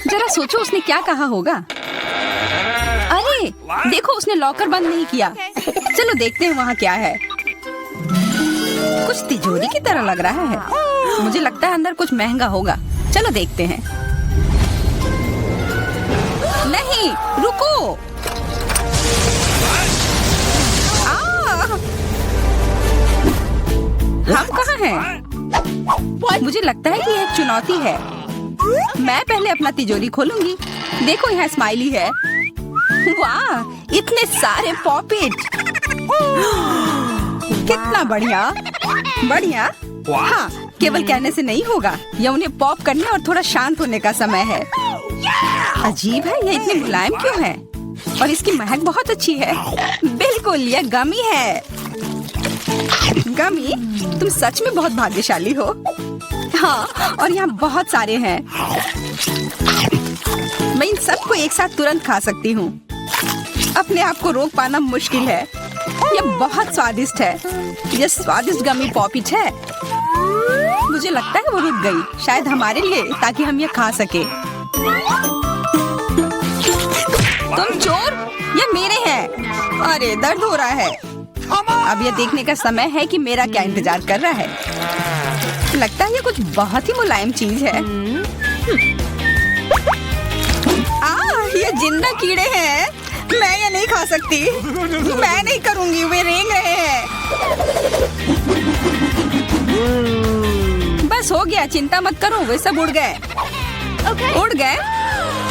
जरा सोचो उसने क्या कहा होगा। अरे देखो, उसने लॉकर बंद नहीं किया। चलो देखते हैं वहाँ क्या है। कुछ तिजोरी की तरह लग रहा है। मुझे लगता है अंदर कुछ महंगा होगा। चलो देखते हैं। नहीं, रुको। हम कहाँ हैं? मुझे लगता है कि यह एक चुनौती है। मैं पहले अपना तिजोरी खोलूंगी। देखो, यहाँ स्माइली है। वाह, इतने सारे पॉपिट। कितना बढ़िया। बढ़िया। हाँ, केवल कहने से नहीं होगा। यह उन्हें पॉप करने और थोड़ा शांत होने का समय है। अजीब है, यह इतनी मुलायम क्यों है? और इसकी महक बहुत अच्छी है। बिल्कुल, यह गमी है। गमी, तुम सच में बहुत भाग्यशाली हो। हाँ, और यहाँ बहुत सारे हैं। मैं इन सबको एक साथ तुरंत खा सकती हूँ। अपने आप को रोक पाना मुश्किल है। यह बहुत स्वादिष्ट है। यह स्वादिष्ट गमी पॉपिट है। मुझे लगता है वो रुक गई, शायद हमारे लिए, ताकि हम यह खा सके। तुम चोर, ये मेरे हैं। अरे दर्द हो रहा है। अब यह देखने का समय है कि मेरा क्या इंतजार कर रहा है। लगता है ये कुछ बहुत ही मुलायम चीज है। ये जिंदा कीड़े हैं। मैं ये नहीं खा सकती। मैं नहीं करूंगी, वे रेंग रहे हैं। बस हो गया, चिंता मत करो, वे सब उड़ गए। उड़ गए?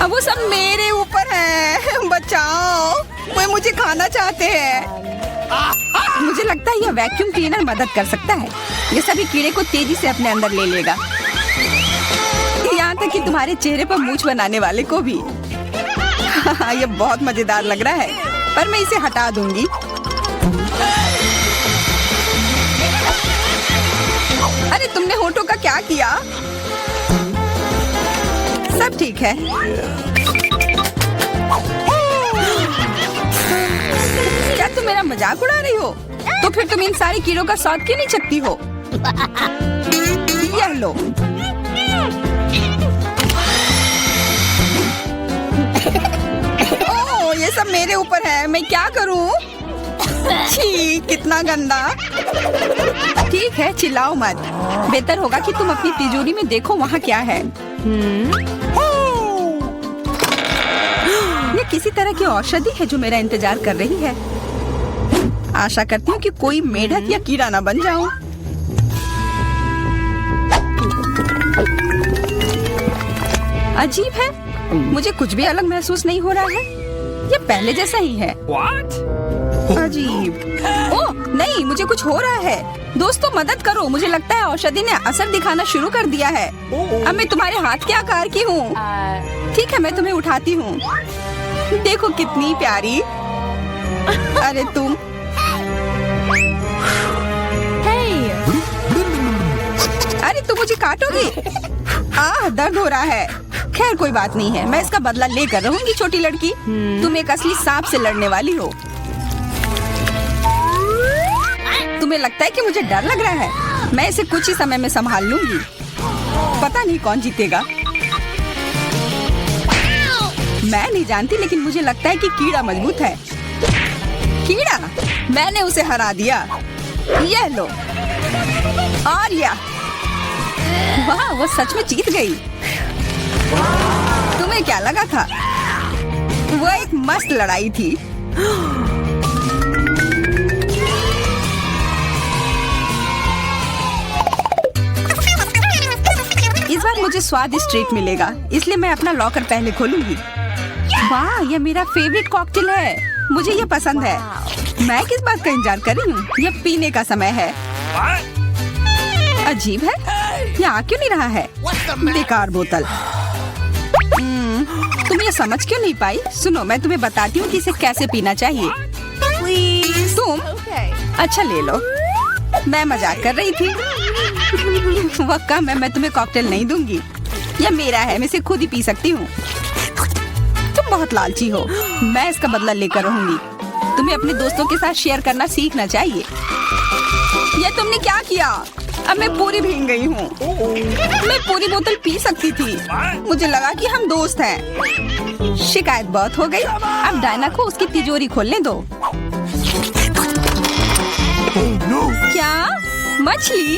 अब वो सब मेरे ऊपर है। बचाओ, वे मुझे खाना चाहते हैं। मुझे लगता है यह वैक्यूम क्लीनर मदद कर सकता है। ये सभी कीड़े को तेजी से अपने अंदर ले लेगा, यहाँ तक कि तुम्हारे चेहरे पर मूंछ बनाने वाले को भी। ये बहुत मजेदार लग रहा है, पर मैं इसे हटा दूंगी। अरे तुमने होठों का क्या किया? सब ठीक है। क्या तुम मेरा मजाक उड़ा रही हो? तो फिर तुम इन सारे कीड़ों का स्वाद क्यों नहीं चखती हो? यह लो। ओह, ये सब मेरे ऊपर है। मैं क्या करूं? छी, कितना गंदा। ठीक है, चिल्लाओ मत। बेहतर होगा कि तुम अपनी तिजोरी में देखो वहाँ क्या है। ये किसी तरह की औषधि है जो मेरा इंतजार कर रही है। आशा करती हूँ कि कोई मेढक या कीड़ा ना बन जाऊं। अजीब है, मुझे कुछ भी अलग महसूस नहीं हो रहा है। ये पहले जैसा ही है। अजीब। ओह नहीं, मुझे कुछ हो रहा है। दोस्तों मदद करो, मुझे लगता है औषधि ने असर दिखाना शुरू कर दिया है। अब मैं तुम्हारे हाथ के आकार की हूँ। ठीक है, मैं तुम्हें उठाती हूँ। देखो कितनी प्यारी। अरे तुम। अरे तुम मुझे काटोगी? दर्द हो रहा है। खैर कोई बात नहीं है, मैं इसका बदला लेकर रहूंगी। छोटी लड़की, तुम एक असली सांप से लड़ने वाली हो। तुम्हें लगता है कि मुझे डर लग रहा है? मैं इसे कुछ ही समय में संभाल लूंगी। पता नहीं कौन जीतेगा। मैं नहीं जानती, लेकिन मुझे लगता है कि कीड़ा मजबूत है। कीड़ा, मैंने उसे हरा दिया। यह लो। और यह, वाह, वो सच में जीत गई। तुम्हें क्या लगा था? वो एक मस्त लड़ाई थी। इस बार मुझे स्वादिष्ट ट्रीट मिलेगा, इसलिए मैं अपना लॉकर पहले खोलूंगी। वाह, यह मेरा फेवरेट कॉकटेल है। मुझे यह पसंद है। मैं किस बात का इंतजार कर रही हूँ? यह पीने का समय है। अजीब है, यह आ क्यों नहीं रहा है? बेकार बोतल। तुम ये समझ क्यों नहीं पाई? सुनो, मैं तुम्हें बताती हूँ कि इसे कैसे पीना चाहिए। तुम अच्छा ले लो। मैं मजाक कर रही थी। वह कम है, मैं तुम्हें कॉकटेल नहीं दूंगी। यह मेरा है, मैं इसे खुद ही पी सकती हूँ। तुम बहुत लालची हो। मैं इसका बदला लेकर रहूंगी। तुम्हें अपने दोस्तों के साथ शेयर करना सीखना चाहिए। यह तुमने क्या किया? अब मैं पूरी भीग गई हूँ। मैं पूरी बोतल पी सकती थी। मुझे लगा कि हम दोस्त हैं। शिकायत बहुत हो गई। अब डायना को उसकी तिजोरी खोलने दो। क्या मछली?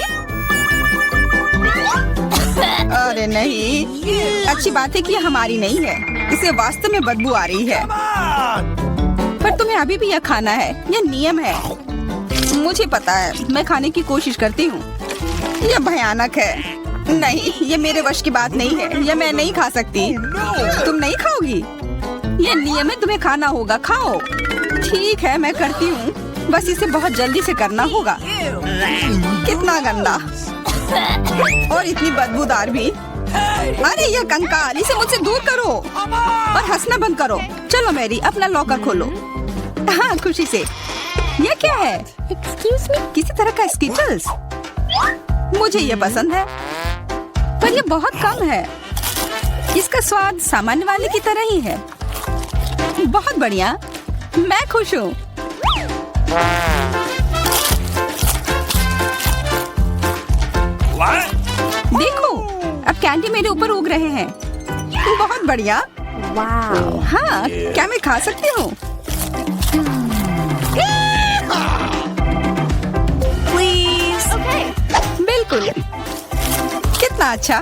अरे नहीं, अच्छी बात है कि ये हमारी नहीं है। इसे वास्तव में बदबू आ रही है। पर तुम्हें अभी भी यह खाना है, यह नियम है। मुझे पता है, मैं खाने की कोशिश करती हूँ। यह भयानक है। नहीं, ये मेरे वश की बात नहीं है। यह मैं नहीं खा सकती। तुम नहीं खाओगी? यह नियम है, तुम्हें खाना होगा। खाओ। ठीक है, मैं करती हूँ। बस इसे बहुत जल्दी से करना होगा। कितना गंदा और इतनी बदबूदार भी। अरे यह कंकाल, इसे मुझसे दूर करो और हंसना बंद करो। चलो मैरी, अपना लॉकर खोलो। हाँ, खुशी से। यह क्या है? एक्सक्यूज मी, किसी तरह का स्किटल्स। मुझे ये पसंद है, पर यह बहुत कम है। इसका स्वाद सामान्य वाले की तरह ही है। बहुत बढ़िया, मैं खुश हूँ। देखो, अब कैंडी मेरे ऊपर उग रहे हैं। बहुत बढ़िया। हाँ, क्या मैं खा सकती हूँ? बिल्कुल। कितना अच्छा।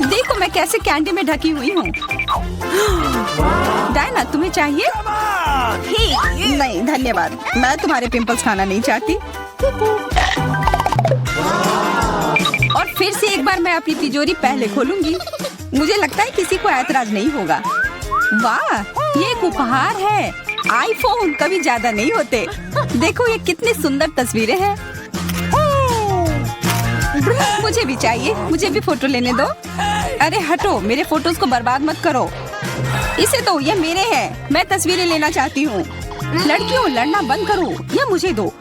देखो मैं कैसे कैंडी में ढकी हुई हूँ। डायना, तुम्हें चाहिए? नहीं धन्यवाद, मैं तुम्हारे पिंपल्स खाना नहीं चाहती। और फिर से एक बार मैं अपनी तिजोरी पहले खोलूंगी। मुझे लगता है किसी को ऐतराज नहीं होगा। वाह, ये एक उपहार है। आईफोन कभी ज्यादा नहीं होते। देखो ये कितनी सुंदर तस्वीरें हैं। मुझे भी चाहिए, मुझे भी फोटो लेने दो। अरे हटो, मेरे फोटोज को बर्बाद मत करो। इसे दो, ये मेरे हैं। मैं तस्वीरें लेना चाहती हूँ। लड़कियों, लड़ना बंद करो, ये मुझे दो।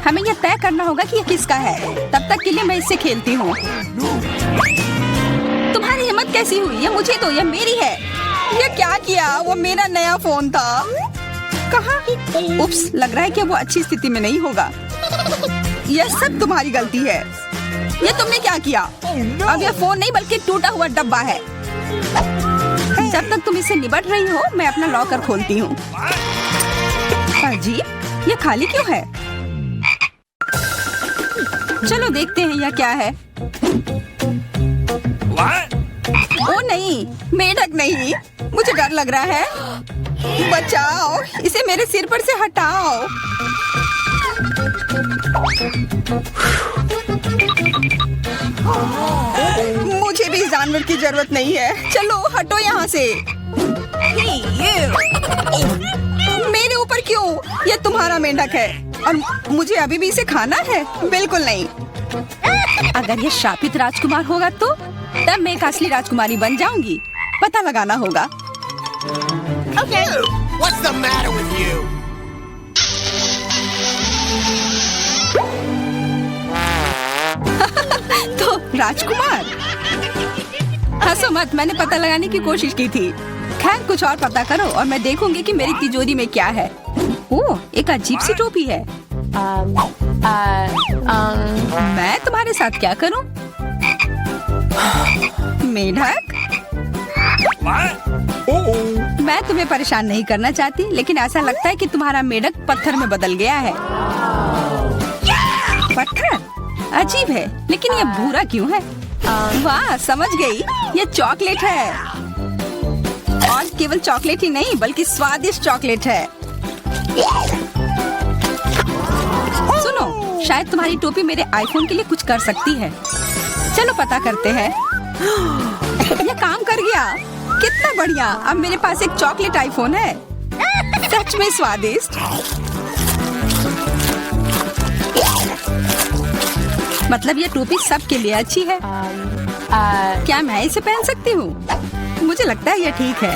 हमें यह तय करना होगा कि यह किसका है। तब तक के लिए मैं इससे खेलती हूँ। तुम्हारी हिम्मत कैसी हुई? ये मुझे दो, यह मेरी है। ये क्या किया? वो मेरा नया फोन था। कहाँ? उप्स, लग रहा है कि वो अच्छी स्थिति में नहीं होगा। यह सब तुम्हारी गलती है। ये तुमने क्या किया? अब यह फोन नहीं बल्कि टूटा हुआ डब्बा है। जब तक तुम इसे निबट रही हो, मैं अपना लॉकर खोलती हूँ। अजीब, ये खाली क्यों है? चलो देखते हैं यह क्या है। ओ नहीं, मेढक नहीं। मुझे डर लग रहा है। बचाओ, इसे मेरे सिर पर से हटाओ। मुझे भी जानवर की जरूरत नहीं है। चलो हटो यहाँ से। मेरे ऊपर क्यों? ये तुम्हारा मेंढक है और मुझे अभी भी इसे खाना है? बिल्कुल नहीं। अगर ये शापित राजकुमार होगा तो तब मैं एक असली राजकुमारी बन जाऊंगी। पता लगाना होगा। Okay. What's the matter with you? तो राजकुमार, हंसो मत, मैंने पता लगाने की कोशिश की थी। खैर कुछ और पता करो और मैं देखूंगी कि मेरी तिजोरी में क्या है। ओह, एक अजीब सी टोपी है। मैं तुम्हारे साथ क्या करूं? मेढक, मैं तुम्हें परेशान नहीं करना चाहती, लेकिन ऐसा लगता है कि तुम्हारा मेढक पत्थर में बदल गया है। पत्थर? अजीब है, लेकिन ये भूरा क्यों है? वाह, समझ गई, ये चॉकलेट है। और केवल चॉकलेट ही नहीं बल्कि स्वादिष्ट चॉकलेट है। सुनो, शायद तुम्हारी टोपी मेरे आईफोन के लिए कुछ कर सकती है। चलो पता करते हैं। ये काम कर गया। कितना बढ़िया, अब मेरे पास एक चॉकलेट आईफोन है। सच में स्वादिष्ट। मतलब ये टोपी सबके लिए अच्छी है। क्या मैं इसे पहन सकती हूँ? मुझे लगता है ये ठीक है।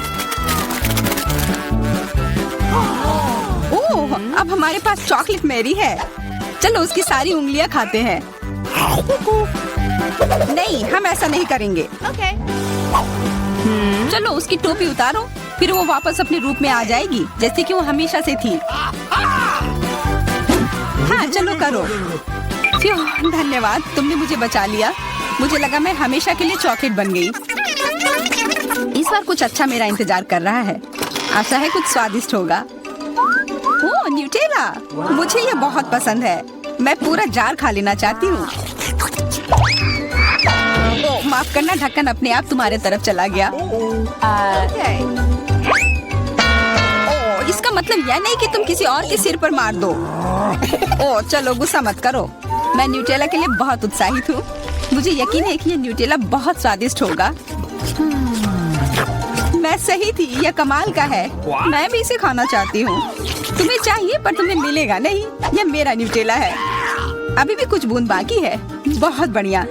ओह, अब हमारे पास चॉकलेट मैरी है। चलो उसकी सारी उंगलियां खाते हैं। नहीं, हम ऐसा नहीं करेंगे। चलो उसकी टोपी उतारो, फिर वो वापस अपने रूप में आ जाएगी जैसे कि वो हमेशा से थी। हाँ चलो करो। फ्यू, धन्यवाद, तुमने मुझे बचा लिया। मुझे लगा मैं हमेशा के लिए चॉकलेट बन गई। इस बार कुछ अच्छा मेरा इंतजार कर रहा है। आशा है कुछ स्वादिष्ट होगा। ओह, न्यूटेला, मुझे ये बहुत पसंद है। मैं पूरा जार खा लेना चाहती हूँ। ओह, माफ करना, ढक्कन अपने आप तुम्हारे तरफ चला गया। ओह, इसका मतलब यह नहीं कि तुम किसी और के सिर पर मार दो। ओह, चलो गुस्सा मत करो। मैं न्यूटेला के लिए बहुत उत्साहित हूँ। मुझे यकीन है कि ये न्यूटेला बहुत स्वादिष्ट होगा। मैं सही थी, यह कमाल का है। मैं भी इसे खाना चाहती हूँ। तुम्हें चाहिए पर तुम्हें मिलेगा नहीं। यह मेरा न्यूटेला है। अभी भी कुछ बूंद बाकी है। बहुत बढ़िया।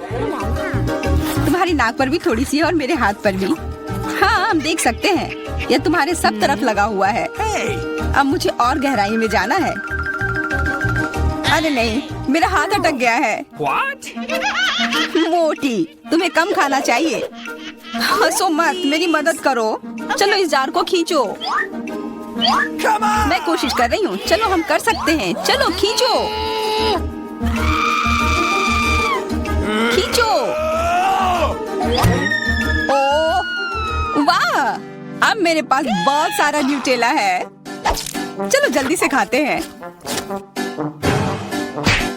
तुम्हारी नाक पर भी थोड़ी सी है और मेरे हाथ पर भी। हाँ, हम देख सकते हैं। यह तुम्हारे सब तरफ लगा हुआ है। अब मुझे और गहराई में जाना है। अरे नहीं, मेरा हाथ अटक गया है। मोटी, तुम्हें कम खाना चाहिए। हंसो मत, मेरी मदद करो। चलो इस जार को खींचो। मैं कोशिश कर रही हूँ। चलो हम कर सकते हैं। चलो खींचो, खींचो। ओह वाह, अब मेरे पास बहुत सारा न्यूटेला है। चलो जल्दी से खाते हैं।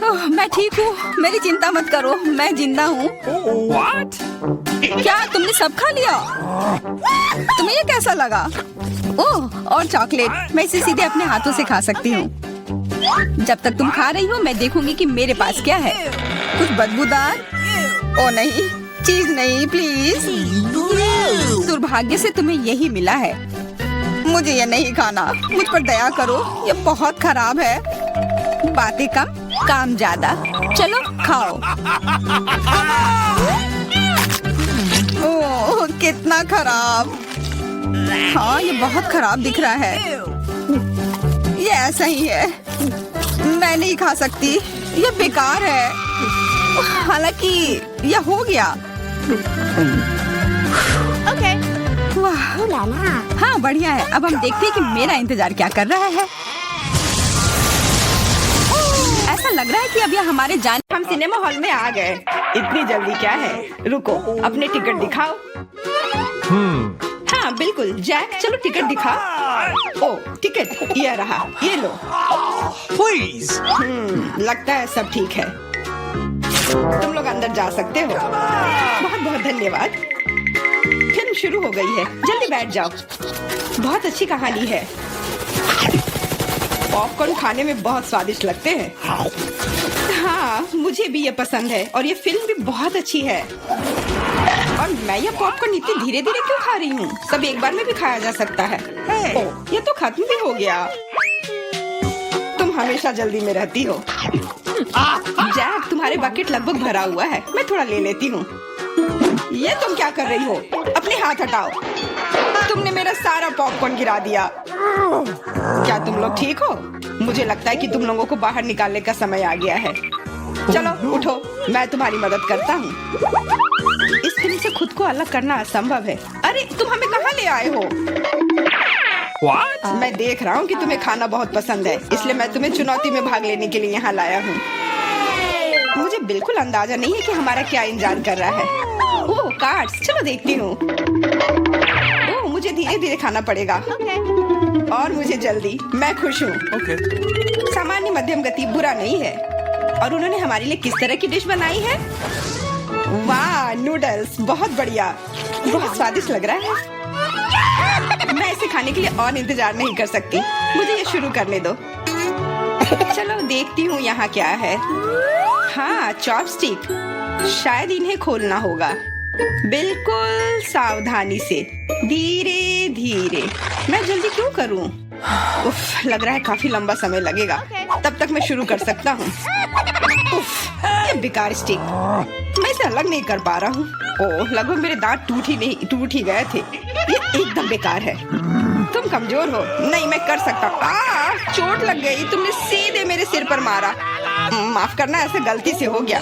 ओह, मैं ठीक हूँ, मेरी चिंता मत करो, मैं जिंदा हूँ। क्या तुमने सब खा लिया? तुम्हें ये कैसा लगा? ओह, और चॉकलेट, मैं इसे सीधे अपने हाथों से खा सकती हूँ। जब तक तुम खा रही हो मैं देखूंगी कि मेरे पास क्या है। कुछ बदबूदार? ओ नहीं, चीज नहीं, प्लीज। दुर्भाग्य से तुम्हें यही मिला है। मुझे ये नहीं खाना। मुझ पर दया करो, ये बहुत खराब है। बातें कम, काम ज्यादा। चलो खाओ। ओह, कितना खराब। हाँ, ये बहुत खराब दिख रहा है। ये ऐसा ही है। मैं नहीं खा सकती, ये बेकार है। हालांकि यह हो गया। Okay. वाह, Ooh la la. हाँ बढ़िया है। अब हम देखते हैं कि मेरा इंतजार क्या कर रहा है। ऐसा लग रहा है कि अब यह हमारे जाने। हम सिनेमा हॉल में आ गए। इतनी जल्दी क्या है? रुको, अपने टिकट दिखाओ। हाँ बिल्कुल, जैक, चलो टिकट दिखाओ। ओ, टिकट ये रहा, ये लो। Please. लगता है सब ठीक है। तुम लोग अंदर जा सकते हो। बहुत बहुत धन्यवाद। फिल्म शुरू हो गई है, जल्दी बैठ जाओ। बहुत अच्छी कहानी है। पॉपकॉर्न खाने में बहुत स्वादिष्ट लगते हैं। हाँ, मुझे भी ये पसंद है और ये फिल्म भी बहुत अच्छी है। और मैं ये पॉपकॉर्न इतनी धीरे धीरे क्यों खा रही हूँ? सब एक बार में भी खाया जा सकता है। ओह, ये तो खत्म भी हो गया। तुम हमेशा जल्दी में रहती हो। जैक, तुम्हारे बकेट लगभग भरा हुआ है, मैं थोड़ा ले लेती हूँ। ये तुम क्या कर रही हो? अपने हाथ हटाओ। तुमने मेरा सारा पॉपकॉर्न गिरा दिया। क्या तुम लोग ठीक हो? मुझे लगता है कि तुम लोगों को बाहर निकालने का समय आ गया है। चलो उठो, मैं तुम्हारी मदद करता हूँ। इस फिल्म से खुद को अलग करना असंभव है। अरे तुम हमें कहाँ ले आए हो? What? मैं देख रहा हूँ कि तुम्हें खाना बहुत पसंद है, इसलिए मैं तुम्हें चुनौती में भाग लेने के लिए यहाँ लाया हूँ। मुझे बिल्कुल अंदाजा नहीं है कि हमारा क्या इंतजार कर रहा है। ओह, कार्ड्स, चलो देखती हूँ। ओह, मुझे धीरे धीरे खाना पड़ेगा। और मुझे जल्दी। मैं खुश हूँ। Okay. सामान्य मध्यम गति बुरा नहीं है। और उन्होंने हमारे लिए किस तरह की डिश बनाई है? वाह, नूडल्स, बहुत बढ़िया, बहुत स्वादिष्ट लग रहा है। मैं इसे खाने के लिए और इंतजार नहीं कर सकती। मुझे ये शुरू करने दो। चलो देखती हूँ यहाँ क्या है। हाँ, चॉपस्टिक। शायद इन्हें खोलना होगा। बिल्कुल सावधानी से, धीरे धीरे। मैं जल्दी क्यों करूँ? उफ, लग रहा है काफी लंबा समय लगेगा। तब तक मैं शुरू कर सकता हूँ। उफ, ये बेकार स्टिक। मैं इसे अलग नहीं कर पा रहा हूँ। ओह, लगभग मेरे दांत टूट ही गए थे। ये एकदम बेकार है। तुम कमजोर हो। नहीं, मैं कर सकता हूँ। चोट लग गई। तुमने सीधे मेरे सिर पर मारा। माफ करना, ऐसे गलती से हो गया।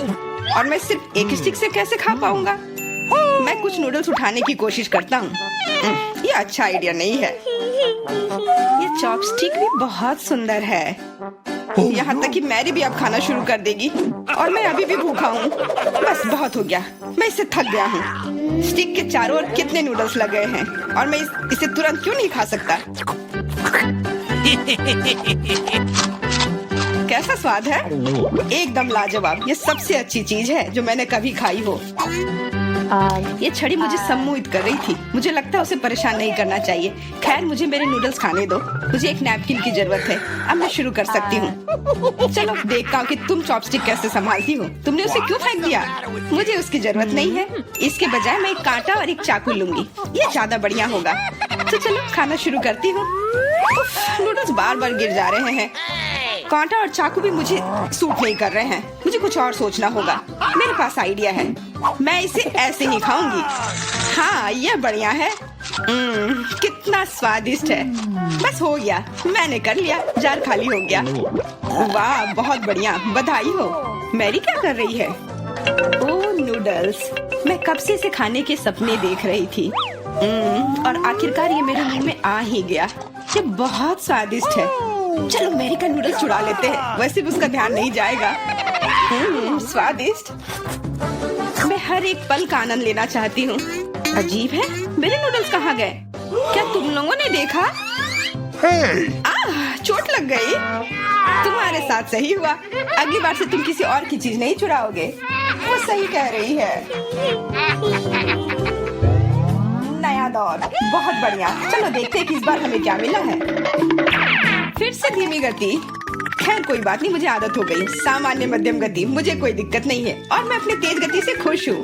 और मैं सिर्फ एक स्टिक से कैसे खा पाऊंगा? मैं कुछ नूडल्स उठाने की कोशिश करता हूँ। ये अच्छा आइडिया नहीं है। ये चॉपस्टिक भी बहुत सुंदर है। यहाँ तक कि मैरी भी अब खाना शुरू कर देगी और मैं अभी भी भूखा हूँ। बस बहुत हो गया, मैं इससे थक गया हूँ। स्टिक के चारों ओर कितने नूडल्स लग गए हैं और मैं इसे तुरंत क्यों नहीं खा सकता? कैसा स्वाद है? एकदम लाजवाब। ये सबसे अच्छी चीज है जो मैंने कभी खाई हो। ये छड़ी मुझे सम्मोहित कर रही थी। मुझे लगता है उसे परेशान नहीं करना चाहिए। खैर, मुझे मेरे नूडल्स खाने दो। मुझे एक नैपकिन की जरूरत है। अब मैं शुरू कर सकती हूँ। चलो देखता हूँ कि तुम चॉपस्टिक कैसे संभालती हो। तुमने उसे क्यों फेंक दिया? मुझे उसकी जरूरत नहीं है। इसके बजाय मैं एक कांटा और एक चाकू लूंगी। ये ज्यादा बढ़िया होगा। तो चलो खाना शुरू करती हूँ। नूडल्स बार बार गिर जा रहे हैं। कांटा और चाकू भी मुझे सूट नहीं कर रहे हैं। मुझे कुछ और सोचना होगा। मेरे पास आइडिया है। मैं इसे ऐसे ही खाऊंगी। हाँ, यह बढ़िया है। कितना स्वादिष्ट है। बस हो गया, मैंने कर लिया। जार खाली हो गया। वाह, बहुत बढ़िया, बधाई हो। मैरी क्या कर रही है? ओह, नूडल्स। मैं कब से इसे खाने के सपने देख रही थी। और आखिरकार ये मेरे मुंह में आ ही गया। ये बहुत स्वादिष्ट है। चलो मैरी का नूडल्स चुरा लेते हैं। वैसे भी उसका ध्यान नहीं जाएगा। स्वादिष्ट। मैं हर एक पल का आनंद लेना चाहती हूँ। अजीब है, मेरे नूडल्स कहाँ गए? क्या तुम लोगों ने देखा? चोट लग गई। तुम्हारे साथ सही हुआ। अगली बार से तुम किसी और की चीज नहीं चुराओगे। वो सही कह रही है। नया दौर, बहुत बढ़िया। चलो देखते हैं कि इस बार हमें क्या मिला है। फिर से धीमी गति। खैर कोई बात नहीं, मुझे आदत हो गई। सामान्य मध्यम गति, मुझे कोई दिक्कत नहीं है और मैं अपनी तेज गति से खुश हूँ।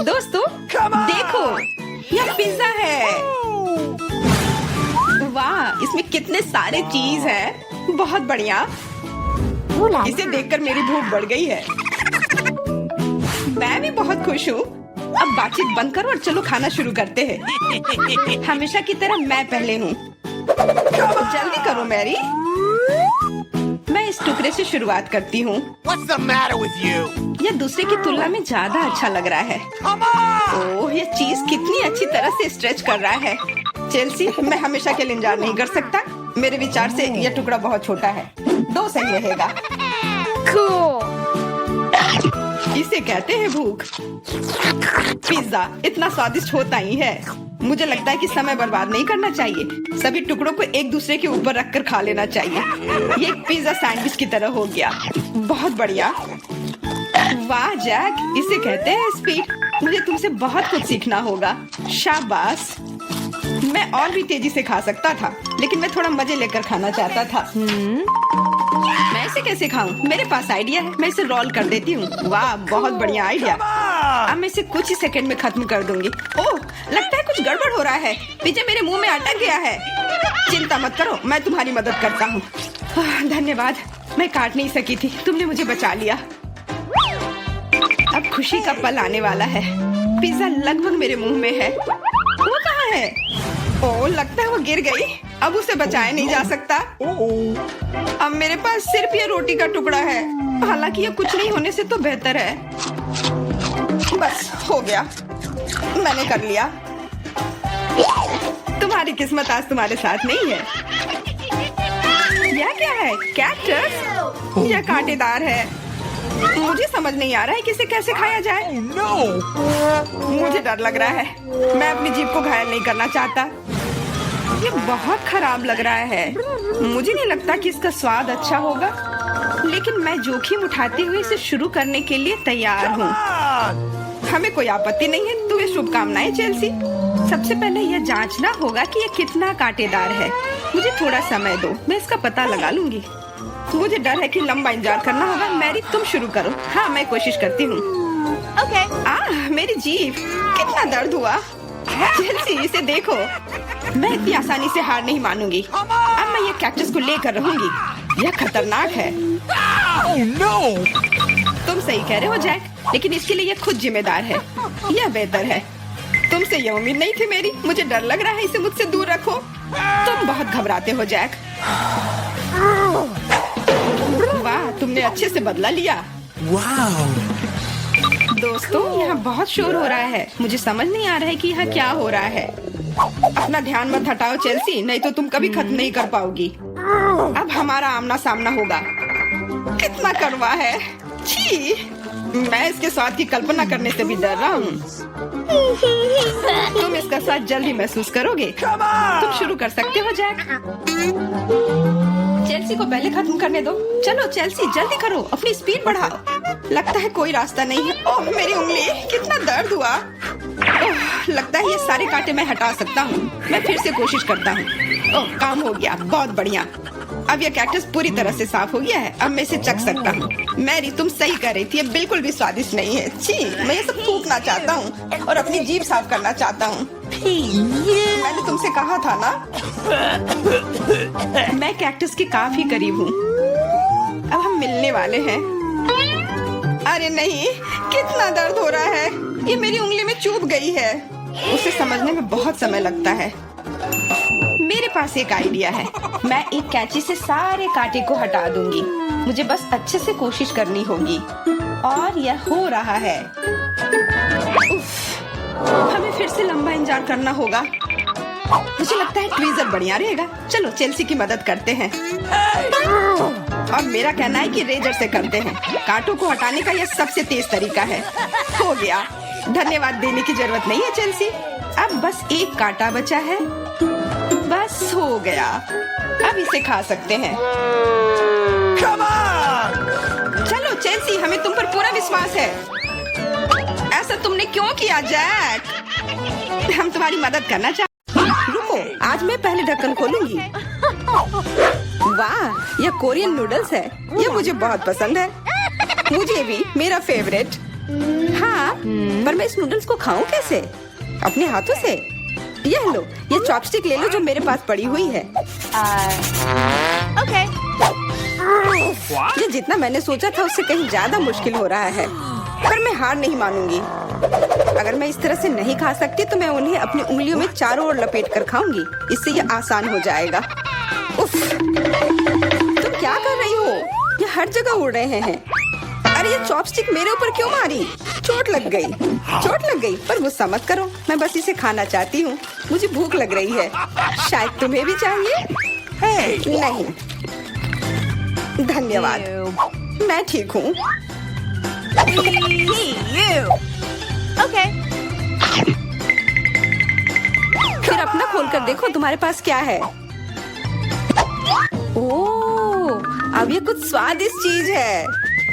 दोस्तों देखो, यह पिज्जा है। वाह, इसमें कितने सारे चीज हैं। बहुत बढ़िया। इसे देखकर मेरी भूख बढ़ गई है। मैं भी बहुत खुश हूँ। अब बातचीत बंद करो और चलो खाना शुरू करते हैं। हमेशा की तरह मैं पहले हूँ। जल्दी करो मैरी। मैं इस टुकड़े से शुरुआत करती हूँ। What's the matter with you? यह दूसरे की तुलना में ज्यादा अच्छा लग रहा है। ओह, यह चीज कितनी अच्छी तरह से स्ट्रेच कर रहा है। चेल्सी, मैं हमेशा के लिए इंतजार नहीं कर सकता। मेरे विचार से यह टुकड़ा बहुत छोटा है। 2 सही रहेगा। इसे कहते हैं भूख। पिज्जा इतना स्वादिष्ट होता ही है। मुझे लगता है कि समय बर्बाद नहीं करना चाहिए। सभी टुकड़ों को एक दूसरे के ऊपर रखकर खा लेना चाहिए। ये एक पिज्जा सैंडविच की तरह हो गया। बहुत बढ़िया। वाह जैक, इसे कहते हैं स्पीड। मुझे तुमसे बहुत कुछ सीखना होगा। शाबाश। मैं और भी तेजी से खा सकता था, लेकिन मैं थोड़ा मजे लेकर खाना चाहता था। मैं इसे कैसे खाऊं? मेरे पास आइडिया है। मैं इसे रोल कर देती हूँ। वाह, बहुत बढ़िया आइडिया। अब मैं इसे कुछ ही सेकंड में खत्म कर दूंगी। ओह, लगता है कुछ गड़बड़ हो रहा है। पिज्जा मेरे मुंह में अटक गया है। चिंता मत करो, मैं तुम्हारी मदद करता हूँ। धन्यवाद। मैं काट नहीं सकी थी, तुमने मुझे बचा लिया। अब खुशी का पल आने वाला है। पिज्जा लगभग मेरे मुंह में है। वो कहाँ है? ओह, लगता है वो गिर गई। अब उसे बचाया नहीं जा सकता। अब मेरे पास सिर्फ ये रोटी का टुकड़ा है। हालांकि ये कुछ नहीं होने से तो बेहतर है। बस हो गया, मैंने कर लिया। तुम्हारी किस्मत आज तुम्हारे साथ नहीं है। यह क्या है? कैक्टस? यह कांटेदार है। मुझे समझ नहीं आ रहा है कि इसे कैसे खाया जाए। मुझे डर लग रहा है। मैं अपनी जीभ को घायल नहीं करना चाहता। ये बहुत खराब लग रहा है। मुझे नहीं लगता कि इसका स्वाद अच्छा होगा, लेकिन मैं जोखिम उठाते हुए इसे शुरू करने के लिए तैयार हूँ। हमें कोई आपत्ति नहीं है। तुम्हें शुभकामनाएं चेल्सी। सबसे पहले यह जांचना होगा कि यह कितना कांटेदार है। मुझे थोड़ा समय दो, मैं इसका पता लगा लूंगी। मुझे डर है कि लंबा इंतजार करना होगा। मैरी, तुम शुरू करो। हाँ, मैं कोशिश करती हूँ। मेरी जीभ, कितना दर्द हुआ। चेल्सी, इसे देखो। मैं इतनी आसानी से हार नहीं मानूंगी। अब मैं ये कैक्टस को लेकर रहूंगी। यह खतरनाक है। तुम सही कह रहे हो जैक, लेकिन इसके लिए यह खुद जिम्मेदार है। यह बेहतर है। तुमसे यह उम्मीद नहीं थी मेरी। मुझे डर लग रहा है। इसे मुझसे दूर रखो। तुम बहुत घबराते हो जैक। वाह, तुमने अच्छे से बदला लिया। दोस्तों, यहाँ बहुत शोर हो रहा है। मुझे समझ नहीं आ रहा है कि यहाँ क्या हो रहा है। अपना ध्यान मत हटाओ चेल्सी, नहीं तो तुम कभी खत्म नहीं कर पाओगी। अब हमारा आमना सामना होगा। कितना कड़वा है। छी, मैं इसके स्वाद की कल्पना करने से भी डर रहा हूँ। तुम इसका स्वाद जल्दी महसूस करोगे। तुम शुरू कर सकते हो जैक। चेल्सी को पहले खत्म करने दो। चलो चेल्सी, जल्दी करो, अपनी स्पीड बढ़ाओ। लगता है कोई रास्ता नहीं है। ओह मेरी उंगली, कितना दर्द हुआ। ओह, लगता है ये सारे कांटे मैं हटा सकता हूँ। मैं फिर से कोशिश करता हूँ। ओह, काम हो गया, बहुत बढ़िया। अब यह कैक्टस पूरी तरह से साफ हो गया है। अब मैं इसे चख सकता हूँ। मैरी, तुम सही कर रही थी, ये बिल्कुल भी स्वादिष्ट नहीं है। छी, मैं ये सब थूकना चाहता हूँ और अपनी जीभ साफ करना चाहता हूँ। मैंने तुमसे कहा था ना। मैं कैक्टस के काफी करीब हूँ। अब हम मिलने वाले हैं। अरे नहीं, कितना दर्द हो रहा है। ये मेरी उंगली में चुभ गई है। उसे समझने में बहुत समय लगता है। मेरे पास एक आइडिया है। मैं एक कैंची से सारे कांटे को हटा दूंगी। मुझे बस अच्छे से कोशिश करनी होगी। और यह हो रहा है। उफ, हमें फिर से लंबा इंतजार करना होगा। मुझे लगता है ट्वीजर बढ़िया रहेगा। चलो चेल्सी की मदद करते हैं। और मेरा कहना है कि रेजर से करते हैं। कांटों को हटाने का यह सबसे तेज तरीका है। हो गया। धन्यवाद देने की जरूरत नहीं है चेल्सी। अब बस एक कांटा बचा है। बस हो गया। अब इसे खा सकते हैं। चलो चेल्सी, हमें तुम पर पूरा विश्वास है। ऐसा तुमने क्यों किया जैक? हम तुम्हारी मदद करना चाहते। रुको, आज मैं पहले ढक्कन खोलूंगी। वाह, यह कोरियन नूडल्स है। यह मुझे बहुत पसंद है। मुझे भी, मेरा फेवरेट। हाँ, पर मैं इस नूडल्स को खाऊं कैसे? अपने हाथों से? यह लो, ये चॉपस्टिक ले लो जो मेरे पास पड़ी हुई है। Okay. ये जितना मैंने सोचा था उससे कहीं ज्यादा मुश्किल हो रहा है। पर मैं हार नहीं मानूंगी। अगर मैं इस तरह से नहीं खा सकती तो मैं उन्हें अपनी उंगलियों में चारों ओर लपेट कर खाऊंगी। इससे ये आसान हो जाएगा। उफ, तुम क्या कर रही हो? ये हर जगह उड़ रहे हैं। अरे ये चॉपस्टिक मेरे ऊपर क्यों मारी? चोट लग गई। चोट लग गई, पर गुस्सा मत करो। मैं बस इसे खाना चाहती हूँ। मुझे भूख लग रही है। शायद तुम्हें भी चाहिए? नहीं, धन्यवाद। मैं ठीक हूँ। Okay. फिर अपना खोल कर देखो तुम्हारे पास क्या है। ओह, अब ये कुछ स्वादिष्ट चीज है।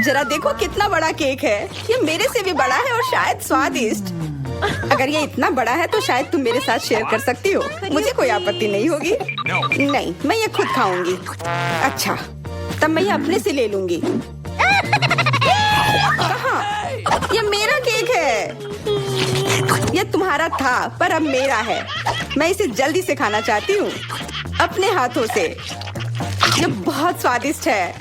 जरा देखो कितना बड़ा केक है। ये मेरे से भी बड़ा है और शायद स्वादिष्ट। अगर ये इतना बड़ा है तो शायद तुम मेरे साथ शेयर कर सकती हो। मुझे कोई आपत्ति नहीं होगी। नहीं, मैं ये खुद खाऊंगी। अच्छा, तब मैं ये अपने से ले लूंगी। कहाँ? ये मेरा केक है। ये तुम्हारा था, पर अब मेरा है। मैं इसे जल्दी से खाना चाहती हूँ, अपने हाथों से। ये बहुत स्वादिष्ट है।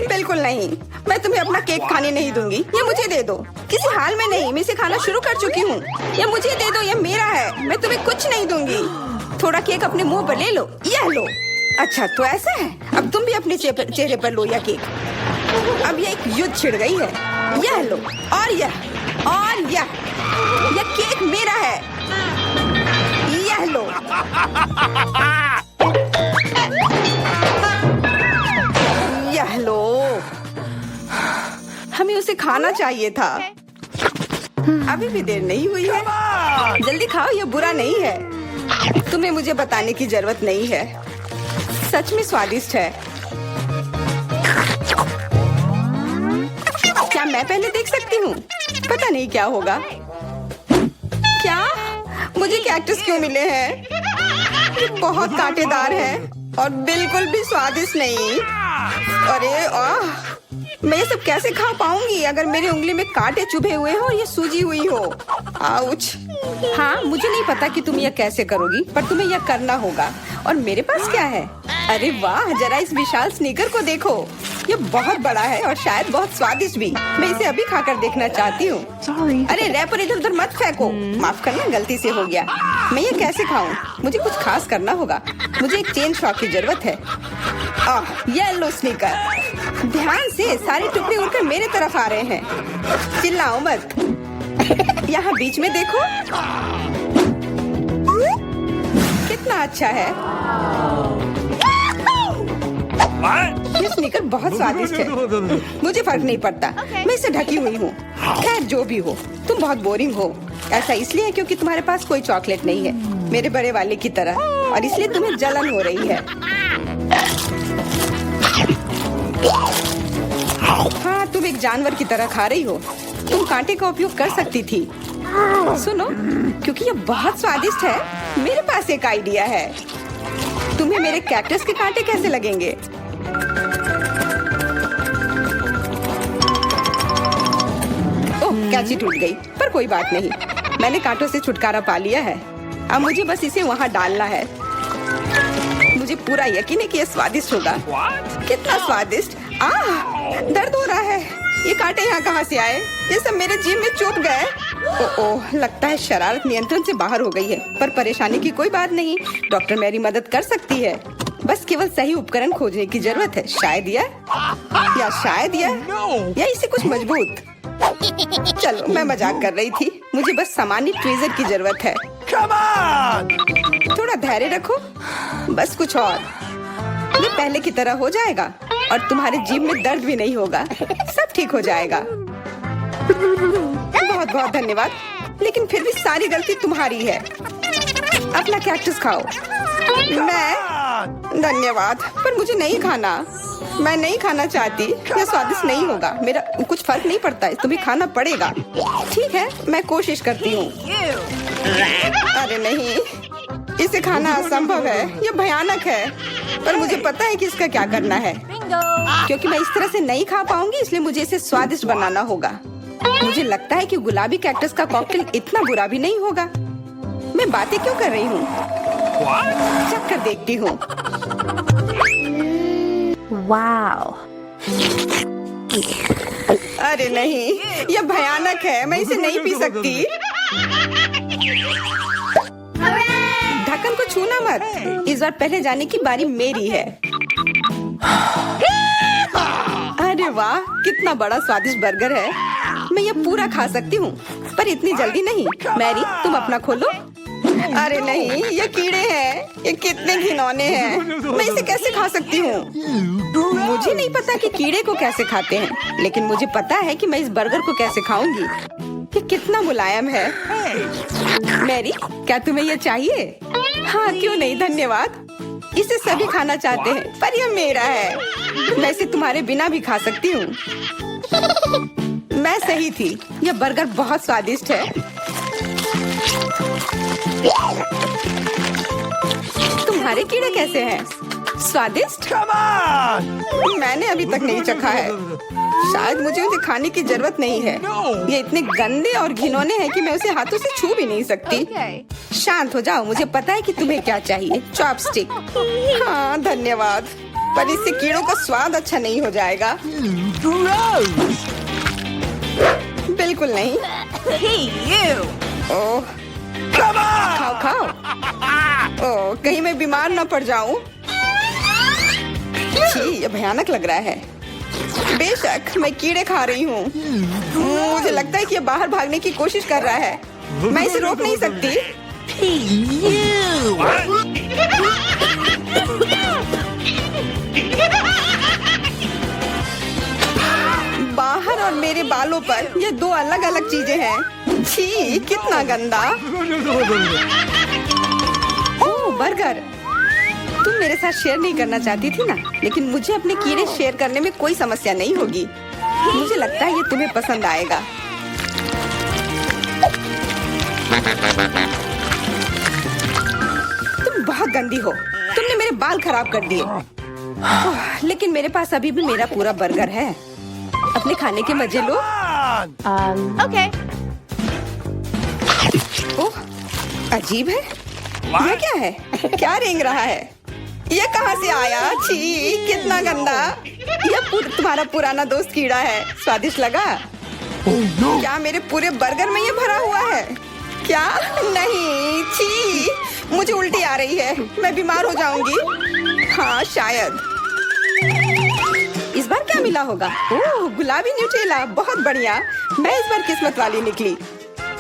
बिल्कुल नहीं, मैं तुम्हें अपना केक खाने नहीं दूंगी। ये मुझे दे दो। किसी हाल में नहीं, मैं इसे खाना शुरू कर चुकी हूँ। ये मुझे दे दो, ये मेरा है। मैं तुम्हें कुछ नहीं दूंगी। थोड़ा केक अपने मुंह पर ले लो। यह लो। अच्छा, तो ऐसा है। अब तुम भी अपने चेहरे पर लो यह केक। अब ये एक युद्ध छिड़ गई है। यह लो, और यह केक मेरा है। यह लो। यह लो। हमें उसे खाना चाहिए था। अभी भी देर नहीं हुई है। जल्दी खाओ, यह बुरा नहीं है। तुम्हें मुझे बताने की जरूरत नहीं है। सच में स्वादिष्ट है। क्या मैं पहले देख सकती हूँ? पता नहीं क्या होगा। क्या मुझे कैक्टस क्यों मिले हैं? ये बहुत कांटेदार है और बिल्कुल भी स्वादिष्ट नहीं। अरे मैं ये सब कैसे खा पाऊंगी अगर मेरी उंगली में कांटे चुभे हुए हो और ये सूजी हुई हो। आउच। हाँ, मुझे नहीं पता कि तुम यह कैसे करोगी, पर तुम्हें यह करना होगा। और मेरे पास क्या है? अरे वाह, जरा इस विशाल स्नीकर को देखो। ये बहुत बड़ा है और शायद बहुत स्वादिष्ट भी। मैं इसे अभी खाकर देखना चाहती हूँ। अरे रैपर इधर उधर मत फेंको। माफ करना, गलती से हो गया। मैं ये कैसे खाऊं? मुझे कुछ खास करना होगा। मुझे एक चेन शॉक की जरूरत है। ये लो स्नीकर। ध्यान से, सारे टुकड़े उड़कर मेरे तरफ आ रहे हैं। चिल्लाओ मत। यहाँ बीच में देखो, कितना अच्छा है। ये स्नीकर बहुत स्वादिष्ट है। मुझे फर्क नहीं पड़ता, मैं इसे ढकी हुई हूँ। खैर जो भी हो, तुम बहुत बोरिंग हो। ऐसा इसलिए है क्योंकि तुम्हारे पास कोई चॉकलेट नहीं है, मेरे बड़े वाले की तरह, और इसलिए तुम्हें जलन हो रही है। हाँ, तुम एक जानवर की तरह खा रही हो। तुम कांटे का उपयोग कर सकती थी। सुनो, क्योंकि ये बहुत स्वादिष्ट है, मेरे पास एक आइडिया है। तुम्हें मेरे कैक्टस के कांटे कैसे लगेंगे? ओह, कैंची टूट गई, पर कोई बात नहीं, मैंने कांटों से छुटकारा पा लिया है। अब मुझे बस इसे वहाँ डालना है। मुझे पूरा यकीन है कि ये स्वादिष्ट होगा। कितना स्वादिष्ट! दर्द हो रहा है। ये कांटे यहाँ कहाँ से आए? ये सब मेरे जीभ में चुभ गए। ओह, लगता है शरारत नियंत्रण से बाहर हो गई है, पर परेशानी की कोई बात नहीं। डॉक्टर मेरी मदद कर सकती है। बस केवल सही उपकरण खोजने की जरूरत है। शायद या इसे कुछ मजबूत। चलो, मैं मजाक कर रही थी। मुझे बस सामान्य ट्वीजर की जरूरत है। थोड़ा धैर्य रखो, बस कुछ और। ये पहले की तरह हो जाएगा और तुम्हारे जीभ में दर्द भी नहीं होगा। सब ठीक हो जाएगा। बहुत बहुत धन्यवाद, लेकिन फिर भी सारी गलती तुम्हारी है। अपना कैक्टस खाओ। मैं धन्यवाद, पर मुझे नहीं खाना। मैं नहीं खाना चाहती। यह स्वादिष्ट नहीं होगा। मेरा कुछ फर्क नहीं पड़ता है, तुम्हें खाना पड़ेगा। ठीक है, मैं कोशिश करती हूँ। अरे नहीं, इसे खाना असंभव है। यह भयानक है, पर मुझे पता है कि इसका क्या करना है। क्योंकि मैं इस तरह से नहीं खा पाऊंगी, इसलिए मुझे इसे स्वादिष्ट बनाना होगा। मुझे लगता है कि गुलाबी कैक्टस का कॉकटेल इतना बुरा भी नहीं होगा। मैं बातें क्यों कर रही हूँ? चख कर देखती हूँ। Wow. अरे नहीं, यह भयानक है। मैं इसे नहीं पी सकती। ढक्कन को छूना मत। इस बार पहले जाने की बारी मेरी है। अरे वाह, कितना बड़ा स्वादिष्ट बर्गर है। मैं ये पूरा खा सकती हूँ, पर इतनी जल्दी नहीं। मैरी, तुम अपना खोलो। अरे नहीं, ये कीड़े हैं। ये कितने घिनौने हैं। मैं इसे कैसे खा सकती हूँ? मुझे नहीं पता कि कीड़े को कैसे खाते हैं, लेकिन मुझे पता है कि मैं इस बर्गर को कैसे खाऊंगी। ये कितना मुलायम है। मैरी, क्या तुम्हें ये चाहिए? हाँ, क्यों नहीं, धन्यवाद। इसे सभी खाना चाहते हैं, पर यह मेरा है। मैं इसे तुम्हारे बिना भी खा सकती हूँ। मैं सही थी, यह बर्गर बहुत स्वादिष्ट है। तुम्हारे कीड़े कैसे हैं? स्वादिष्ट? मैंने अभी तक नहीं चखा है। शायद मुझे उसे खाने की जरूरत नहीं है। ये इतने गंदे और घिनौने हैं कि मैं उसे हाथों से छू भी नहीं सकती। शांत हो जाओ, मुझे पता है कि तुम्हें क्या चाहिए। चॉपस्टिक। हाँ, धन्यवाद, पर इससे कीड़ों का स्वाद अच्छा नहीं हो जाएगा। बिल्कुल नहीं। ओह, खाओ खाओ। ओह, कहीं मैं बीमार न पड़ जाऊं। छी, ये भयानक लग रहा है। बेशक मैं कीड़े खा रही हूँ। मुझे लगता है कि ये बाहर भागने की कोशिश कर रहा है। मैं इसे रोक नहीं सकती। बाहर और मेरे बालों पर ये दो अलग अलग चीजें हैं। छी, कितना गंदा। ओह, बर्गर। तुम मेरे साथ शेयर नहीं करना चाहती थी ना, लेकिन मुझे अपने कीड़े शेयर करने में कोई समस्या नहीं होगी। मुझे लगता है ये तुम्हें पसंद आएगा। तुम बहुत गंदी हो। तुमने मेरे बाल खराब कर दिए। लेकिन मेरे पास अभी भी मेरा पूरा बर्गर है। अपने खाने के मजे लो। Okay. ओह, अजीब है। यह क्या है? क्या रेंग रहा है? ये कहाँ से आया? छी, कितना गंदा। यह तुम्हारा पुराना दोस्त कीड़ा है। स्वादिष्ट लगा? क्या मेरे पूरे बर्गर में ये भरा हुआ है? क्या? नहीं, छी, मुझे उल्टी आ रही है। मैं बीमार हो जाऊंगी। हाँ, शायद। इस बार क्या मिला होगा? ओह, गुलाबी न्यूटेला, बहुत बढ़िया। मैं इस बार किस्मत वाली निकली।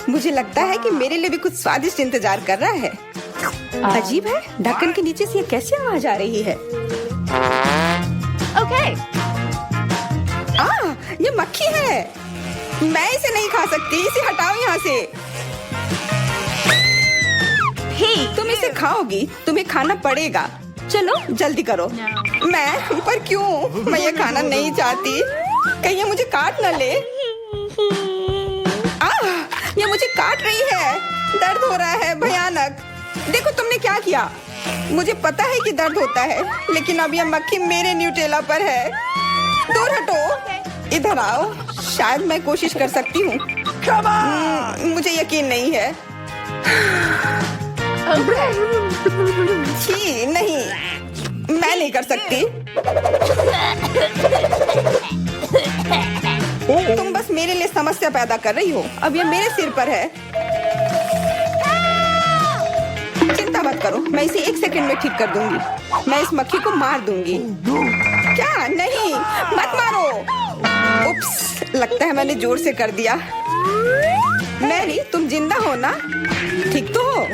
मुझे लगता है कि मेरे लिए भी कुछ स्वादिष्ट इंतजार कर रहा है। अजीब है, ढक्कन के नीचे से ये कैसी आवाज आ रही है? Okay. ये मक्खी है। मैं इसे नहीं खा सकती, इसे हटाओ यहाँ से। तुम इसे खाओगी, तुम्हें खाना पड़ेगा। चलो जल्दी करो। मैं पर क्यों? मैं ये खाना नहीं चाहती। कहीं ये मुझे काट न ले। ये मुझे काट रही है। दर्द हो रहा है भयानक। देखो तुमने क्या किया। मुझे पता है कि दर्द होता है, लेकिन अब ये मक्खी मेरे न्यूटेला पर है। दूर हटो। इधर आओ। शायद मैं कोशिश कर सकती हूँ। मुझे यकीन नहीं है। छी, नहीं, मैं नहीं कर सकती। तुम बस मेरे लिए समस्या पैदा कर रही हो। अब ये मेरे सिर पर है। चिंता मत करो, मैं इसे 1 सेकंड में ठीक कर दूंगी। मैं इस मक्खी को मार दूंगी। क्या? नहीं, मत मारो। उप्स, लगता है मैंने जोर से कर दिया। मैरी, तुम जिंदा हो ना? ठीक तो हो?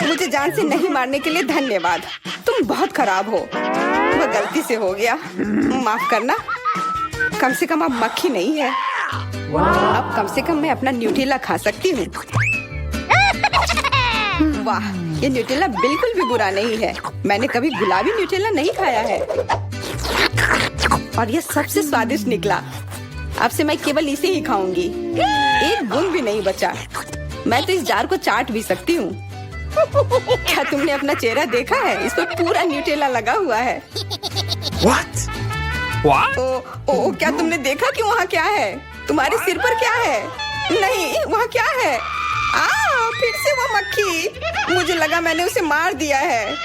मुझे जान से नहीं मारने के लिए धन्यवाद। तुम बहुत खराब हो। वो गलती से हो गया, माफ करना। कम से कम अब मक्खी नहीं है। अब कम से कम मैं अपना न्यूटेला खा सकती हूँ। वाह, ये न्यूटेला बिल्कुल भी बुरा नहीं है। मैंने कभी गुलाबी न्यूटेला नहीं खाया है और ये सबसे स्वादिष्ट निकला। अब से मैं केवल इसे ही खाऊंगी। एक बूंद भी नहीं बचा। मैं तो इस जार को चाट भी सकती हूँ। क्या तुमने अपना चेहरा देखा है? इस पर पूरा न्यूटेला लगा हुआ है। What? What? ओ, क्या तुमने देखा कि वहाँ क्या है? तुम्हारे सिर पर क्या है? नहीं, वहाँ क्या है? फिर से वो मक्खी। मुझे लगा मैंने उसे मार दिया है।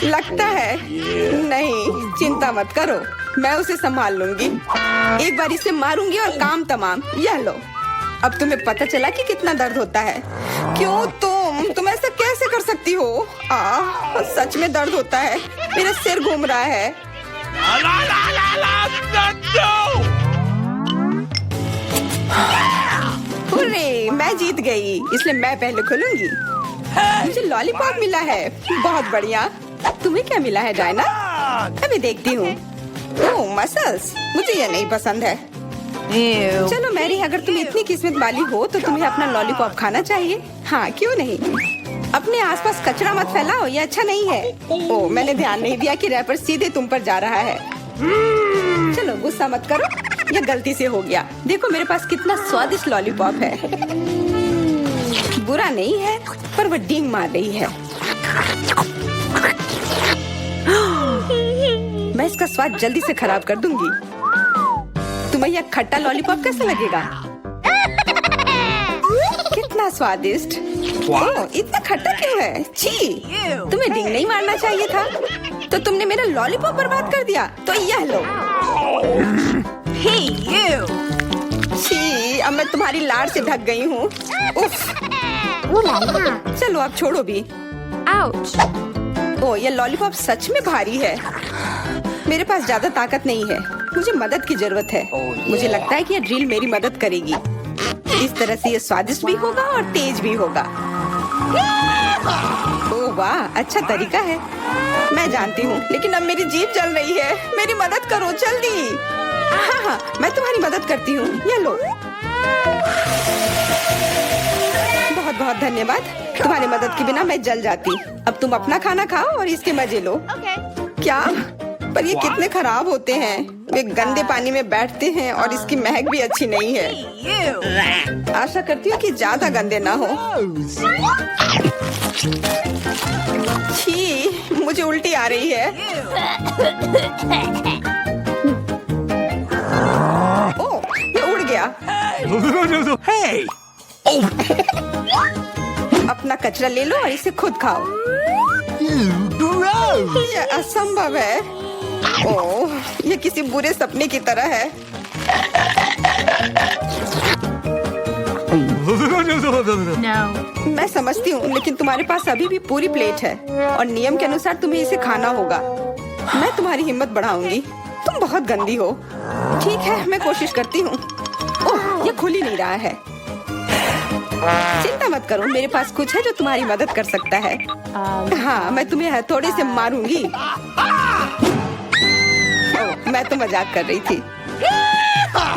लगता है नहीं। चिंता मत करो, मैं उसे संभाल लूंगी। एक बार इसे मारूंगी और काम तमाम। यह लो। अब तुम्हें पता चला कि कितना दर्द होता है। क्यों तुम ऐसा कैसे कर सकती हो? सच में दर्द होता है। मेरा सिर घूम रहा है। हुर्रे, मैं जीत गई, इसलिए मैं पहले खोलूंगी। मुझे लॉलीपॉप मिला है। बहुत बढ़िया। तुम्हें क्या मिला है डायना? अभी देखती हूँ। ओह, मसल्स। मुझे ये नहीं पसंद है। चलो मैरी, अगर तुम इतनी किस्मत वाली हो तो तुम्हें अपना लॉलीपॉप खाना चाहिए। हाँ, क्यों नहीं। अपने आसपास कचरा मत फैलाओ, ये अच्छा नहीं है। ओह, मैंने ध्यान नहीं दिया कि रैपर सीधे तुम पर जा रहा है। चलो गुस्सा मत करो, ये गलती से हो गया। देखो मेरे पास कितना स्वादिष्ट लॉलीपॉप है। बुरा नहीं है, पर वो डींग मार रही है। मैं इसका स्वाद जल्दी से खराब कर दूंगी। तुम्हें यह खट्टा लॉलीपॉप कैसा लगेगा? कितना स्वादिष्ट। ओह, इतना खट्टा क्यों है? छी, तुम्हें डींग नहीं मारना चाहिए था। तो तुमने मेरा लॉलीपॉप बर्बाद कर दिया। तो यह लो। छी, अब मैं तुम्हारी लाड़ से ढक गई हूँ। चलो अब छोड़ो भी। ओह, ये लॉलीपॉप सच में भारी है। मेरे पास ज्यादा ताकत नहीं है। मुझे मदद की जरूरत है। मुझे लगता है कि ये ड्रिल मेरी मदद करेगी। इस तरह से ये स्वादिष्ट भी होगा और तेज भी होगा। ओह वाह, अच्छा तरीका है। मैं जानती हूँ, लेकिन अब मेरी जीभ जल रही है। मेरी मदद करो जल्दी। हाँ, मैं तुम्हारी मदद करती हूँ। ये लो। बहुत बहुत धन्यवाद। तुम्हारी मदद के बिना मैं जल जाती। अब तुम अपना खाना खाओ और इसके मजे लो। क्या? पर ये कितने खराब होते हैं। वे गंदे पानी में बैठते हैं और इसकी महक भी अच्छी नहीं है। आशा करती हूँ कि ज्यादा गंदे ना हो। छी, मुझे उल्टी आ रही है। ओह, ये उड़ गया। Hey! अपना कचरा ले लो और इसे खुद खाओ। Gross! ये असंभव है। ओह, ये किसी बुरे सपने की तरह है। No. मैं समझती हूँ, लेकिन तुम्हारे पास अभी भी पूरी प्लेट है और नियम के अनुसार तुम्हें इसे खाना होगा। मैं तुम्हारी हिम्मत बढ़ाऊंगी। तुम बहुत गंदी हो। ठीक है, मैं कोशिश करती हूँ। ओह, ये खुल ही नहीं रहा है। चिंता मत करो, मेरे पास कुछ है जो तुम्हारी मदद कर सकता है। हाँ, मैं तुम्हें हथौड़े से मारूंगी। मैं तो मजाक कर रही थी।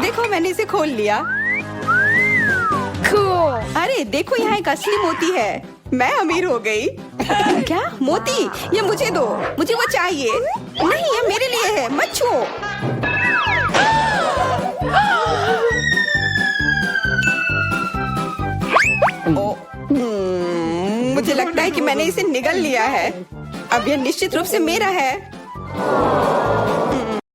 देखो मैंने इसे खोल लिया। Cool. अरे देखो यहाँ एक असली मोती है। मैं अमीर हो गई। क्या मोती? ये मुझे दो, मुझे वो चाहिए। नहीं ये मेरे लिए है, मत छुओ। मुझे लगता है कि मैंने इसे निगल लिया है। अब यह निश्चित रूप से मेरा है।